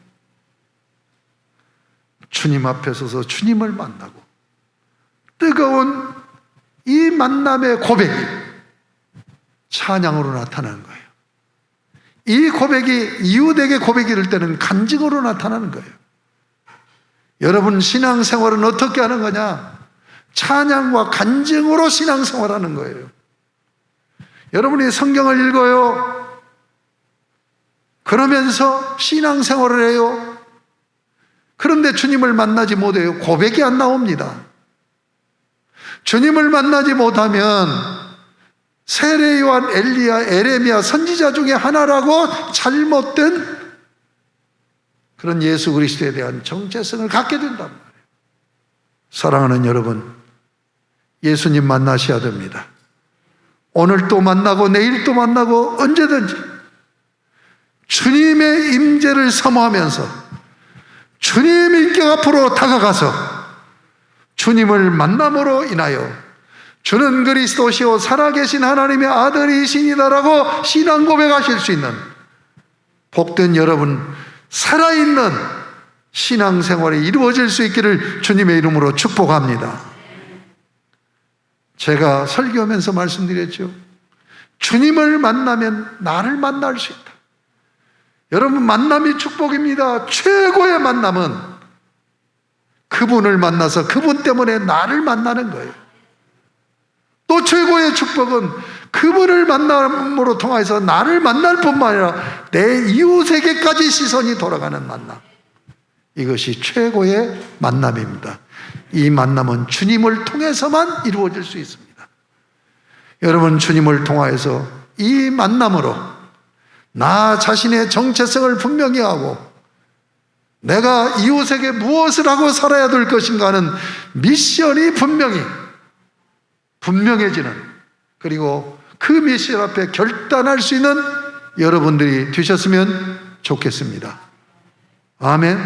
주님 앞에 서서 주님을 만나고 뜨거운 이 만남의 고백이 찬양으로 나타나는 거예요. 이 고백이 이웃에게 고백이 될 때는 간증으로 나타나는 거예요. 여러분 신앙생활은 어떻게 하는 거냐? 찬양과 간증으로 신앙생활하는 거예요. 여러분이 성경을 읽어요. 그러면서 신앙생활을 해요. 그런데 주님을 만나지 못해요. 고백이 안 나옵니다. 주님을 만나지 못하면 세례 요한, 엘리야, 에레미야 선지자 중에 하나라고 잘못된 그런 예수 그리스도에 대한 정체성을 갖게 된단 말이에요. 사랑하는 여러분, 예수님 만나셔야 됩니다. 오늘 또 만나고 내일 또 만나고 언제든지 주님의 임재를 사모하면서 주님 인격 앞으로 다가가서 주님을 만남으로 인하여 주는 그리스도시요 살아계신 하나님의 아들이시니다라고 신앙 고백하실 수 있는 복된 여러분, 살아있는 신앙생활이 이루어질 수 있기를 주님의 이름으로 축복합니다. 제가 설교하면서 말씀드렸죠. 주님을 만나면 나를 만날 수 있다. 여러분 만남이 축복입니다. 최고의 만남은 그분을 만나서 그분 때문에 나를 만나는 거예요. 또 최고의 축복은 그분을 만남으로 통해서 나를 만날 뿐만 아니라 내 이웃에게까지 시선이 돌아가는 만남. 이것이 최고의 만남입니다. 이 만남은 주님을 통해서만 이루어질 수 있습니다. 여러분 주님을 통하여서 이 만남으로 나 자신의 정체성을 분명히 하고 내가 이웃에게 무엇을 하고 살아야 될 것인가 하는 미션이 분명해지는, 그리고 그 미션 앞에 결단할 수 있는 여러분들이 되셨으면 좋겠습니다. 아멘.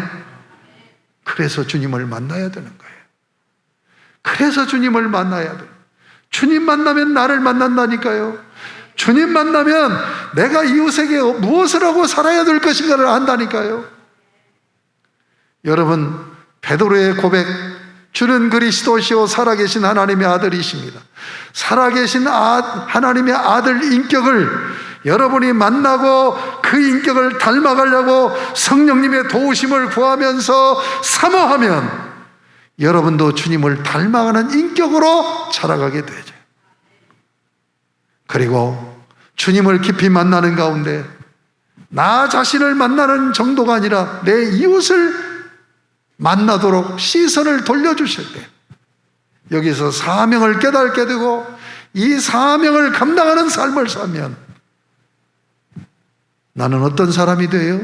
그래서 주님을 만나야 되는 거예요. 그래서 주님을 만나야 돼요. 주님 만나면 나를 만난다니까요. 주님 만나면 내가 이웃에게 무엇을 하고 살아야 될 것인가를 안다니까요. 여러분 베드로의 고백, 주는 그리스도시요 살아계신 하나님의 아들이십니다. 살아계신 하나님의 아들 인격을 여러분이 만나고 그 인격을 닮아가려고 성령님의 도우심을 구하면서 사모하면 여러분도 주님을 닮아가는 인격으로 자라가게 되죠. 그리고 주님을 깊이 만나는 가운데 나 자신을 만나는 정도가 아니라 내 이웃을 만나도록 시선을 돌려주실 때 여기서 사명을 깨닫게 되고 이 사명을 감당하는 삶을 살면 나는 어떤 사람이 돼요?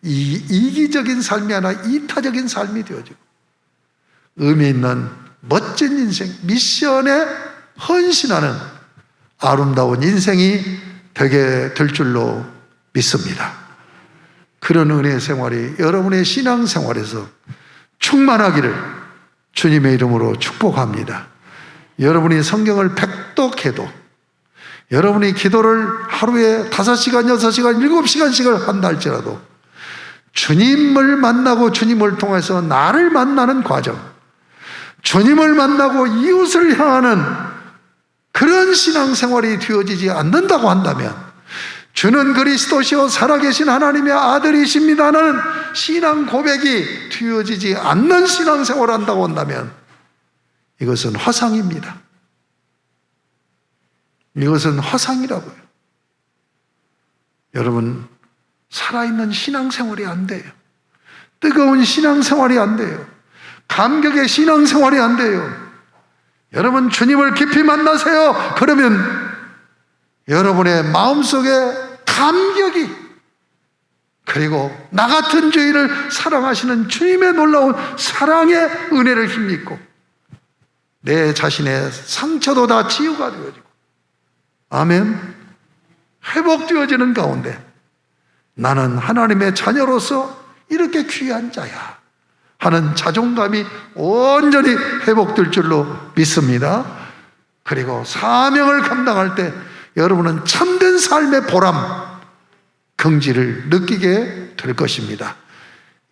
이기적인 삶이 아니라 이타적인 삶이 되어지고 의미 있는 멋진 인생, 미션에 헌신하는 아름다운 인생이 되게 될 줄로 믿습니다. 그런 은혜의 생활이 여러분의 신앙생활에서 충만하기를 주님의 이름으로 축복합니다. 여러분이 성경을 백독해도 여러분이 기도를 하루에 5시간, 6시간, 7시간씩을 한다 할지라도 주님을 만나고 주님을 통해서 나를 만나는 과정, 주님을 만나고 이웃을 향하는 그런 신앙생활이 되어지지 않는다고 한다면 주는 그리스도시요 살아계신 하나님의 아들이십니다는 신앙 고백이 되어지지 않는 신앙생활을 한다고 한다면 이것은 화상입니다. 이것은 화상이라고요. 여러분 살아있는 신앙생활이 안 돼요. 뜨거운 신앙생활이 안 돼요. 감격의 신앙생활이 안 돼요. 여러분 주님을 깊이 만나세요. 그러면 여러분의 마음속에 감격이, 그리고 나 같은 죄인을 사랑하시는 주님의 놀라운 사랑의 은혜를 힘입고 내 자신의 상처도 다 치유가 되어지고 아멘, 회복되어지는 가운데 나는 하나님의 자녀로서 이렇게 귀한 자야 하는 자존감이 온전히 회복될 줄로 믿습니다. 그리고 사명을 감당할 때 여러분은 참된 삶의 보람, 긍지를 느끼게 될 것입니다.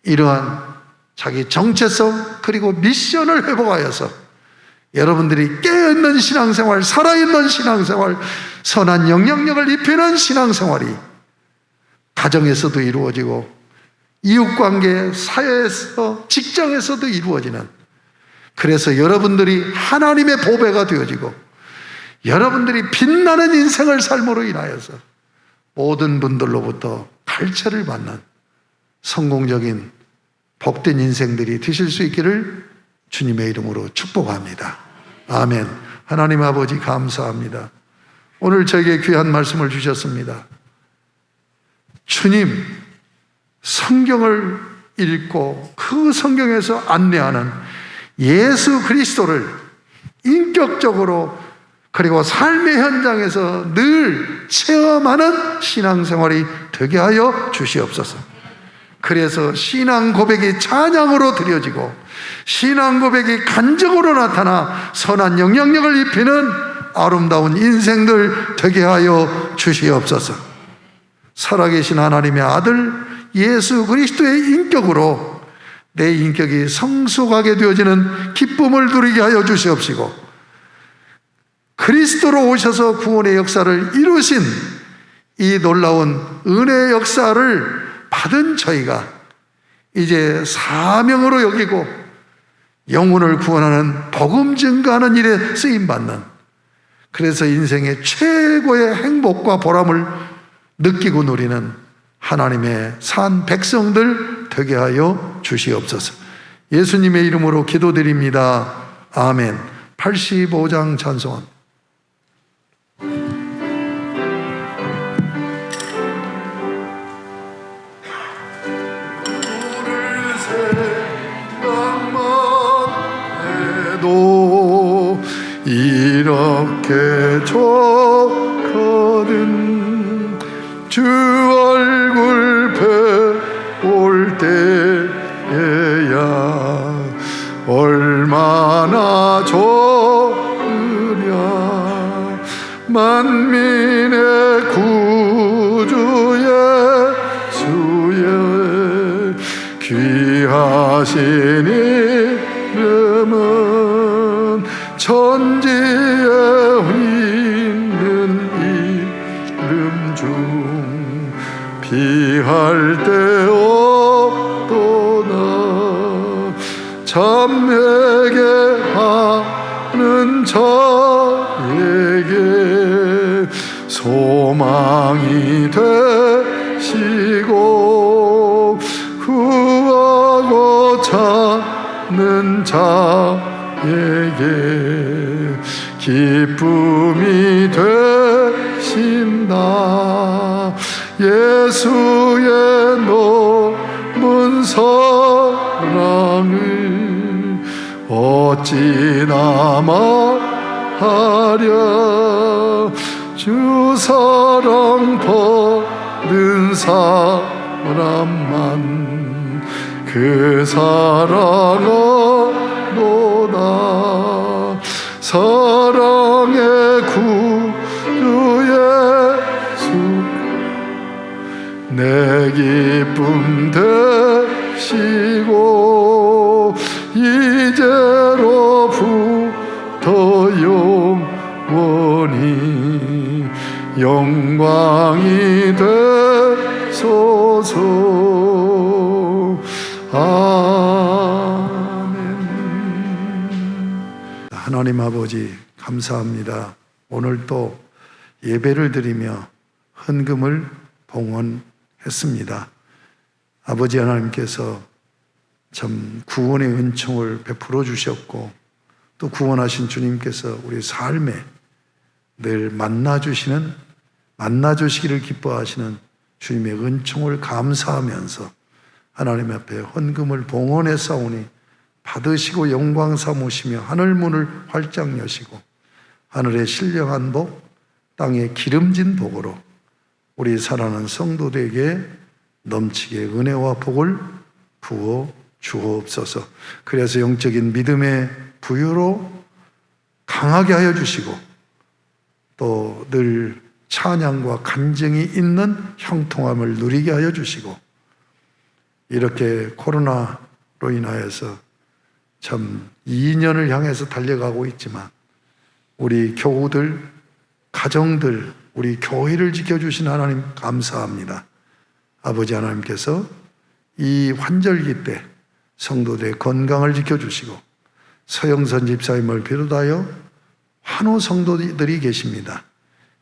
이러한 자기 정체성 그리고 미션을 회복하여서 여러분들이 깨어있는 신앙생활, 살아있는 신앙생활, 선한 영향력을 입히는 신앙생활이 가정에서도 이루어지고 이웃관계, 사회에서, 직장에서도 이루어지는, 그래서 여러분들이 하나님의 보배가 되어지고 여러분들이 빛나는 인생을 삶으로 인하여서 모든 분들로부터 갈채를 받는 성공적인 복된 인생들이 되실 수 있기를 주님의 이름으로 축복합니다. 아멘. 하나님 아버지 감사합니다. 오늘 저에게 귀한 말씀을 주셨습니다. 주님, 성경을 읽고 그 성경에서 안내하는 예수 그리스도를 인격적으로 그리고 삶의 현장에서 늘 체험하는 신앙생활이 되게 하여 주시옵소서. 그래서 신앙 고백이 찬양으로 드려지고 신앙 고백이 간증으로 나타나 선한 영향력을 입히는 아름다운 인생들 되게 하여 주시옵소서. 살아계신 하나님의 아들 예수 그리스도의 인격으로 내 인격이 성숙하게 되어지는 기쁨을 누리게 하여 주시옵시고, 그리스도로 오셔서 구원의 역사를 이루신 이 놀라운 은혜의 역사를 받은 저희가 이제 사명으로 여기고 영혼을 구원하는 복음 증거하는 일에 쓰임받는, 그래서 인생의 최고의 행복과 보람을 느끼고 누리는 하나님의 산 백성들 되게 하여 주시옵소서. 예수님의 이름으로 기도드립니다. 아멘. 85장 찬송합니다. 이렇게 좋거든 주 얼굴 볼 때에야 얼마나 좋으랴. 만민의 구주 예수의 귀하신 이름은 천지에 있는 이름 중 비할 데 없도다. 참회게 하는 자에게 소망이 되시고 구하고 찾는 자에게 기쁨이 되신다. 예수의 높은 사랑을 어찌나 말하랴. 주 사랑 받은 사람만 그 사랑하노다. 사랑의 구주 예수 내 기쁨 되시고 이제로부터 영원히 영광이 되소서. 아멘. 하나님 아버지 감사합니다. 오늘 또 예배를 드리며 헌금을 봉헌했습니다. 아버지 하나님께서 참 구원의 은총을 베풀어 주셨고 또 구원하신 주님께서 우리 삶에 늘 만나주시기를 기뻐하시는 주님의 은총을 감사하면서 하나님 앞에 헌금을 봉헌해 싸우니 받으시고 영광 삼으시며 하늘 문을 활짝 여시고 하늘의 신령한 복, 땅의 기름진 복으로 우리 사랑하는 성도들에게 넘치게 은혜와 복을 부어 주옵소서. 그래서 영적인 믿음의 부유로 강하게 하여 주시고 또 늘 찬양과 간증이 있는 형통함을 누리게 하여 주시고 이렇게 코로나로 인하여서 참 2년을 향해서 달려가고 있지만 우리 교우들, 가정들, 우리 교회를 지켜주신 하나님 감사합니다. 아버지 하나님께서 이 환절기 때 성도들의 건강을 지켜주시고 서영선 집사님을 비롯하여 환우 성도들이 계십니다.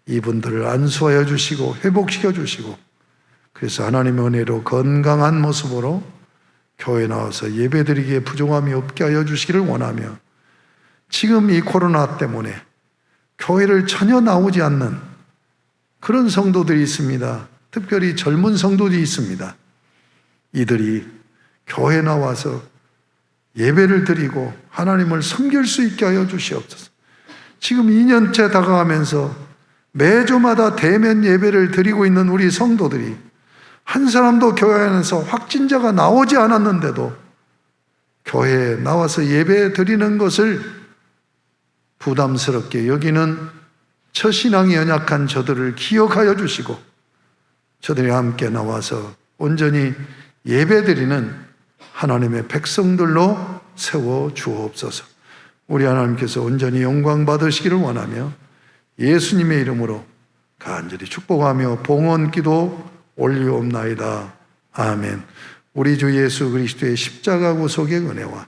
이분들을 안수하여 주시고 회복시켜 주시고 그래서 하나님의 은혜로 건강한 모습으로 교회 나와서 예배드리기에 부족함이 없게 하여 주시기를 원하며 지금 이 코로나 때문에 교회를 전혀 나오지 않는 그런 성도들이 있습니다. 특별히 젊은 성도들이 있습니다. 이들이 교회 나와서 예배를 드리고 하나님을 섬길 수 있게 하여 주시옵소서. 지금 2년째 다가가면서 매주마다 대면 예배를 드리고 있는 우리 성도들이 한 사람도 교회 안에서 확진자가 나오지 않았는데도 교회에 나와서 예배 드리는 것을 부담스럽게 여기는 처신앙이 연약한 저들을 기억하여 주시고 저들이 함께 나와서 온전히 예배드리는 하나님의 백성들로 세워 주옵소서. 우리 하나님께서 온전히 영광 받으시기를 원하며 예수님의 이름으로 간절히 축복하며 봉헌기도 올리옵나이다. 아멘. 우리 주 예수 그리스도의 십자가 구속의 은혜와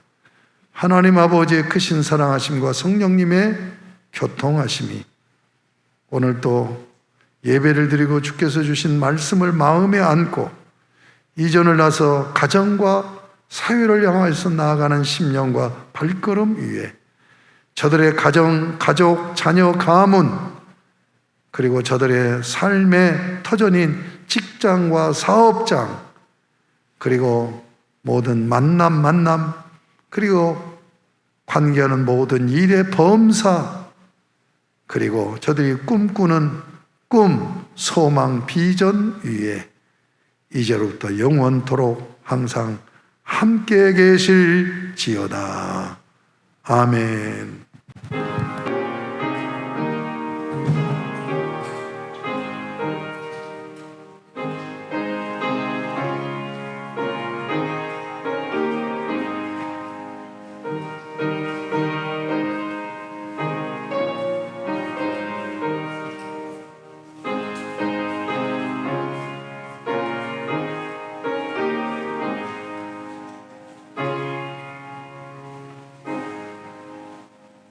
하나님 아버지의 크신 사랑하심과 성령님의 교통하심이 오늘 또 예배를 드리고 주께서 주신 말씀을 마음에 안고 이전을 나서 가정과 사회를 향해서 나아가는 심령과 발걸음 위에 저들의 가정, 가족, 자녀, 가문 그리고 저들의 삶의 터전인 직장과 사업장 그리고 모든 만남 그리고 관계하는 모든 일의 범사 그리고 저들이 꿈꾸는 꿈, 소망, 비전 위에 이제로부터 영원토록 항상 함께 계실지어다. 아멘.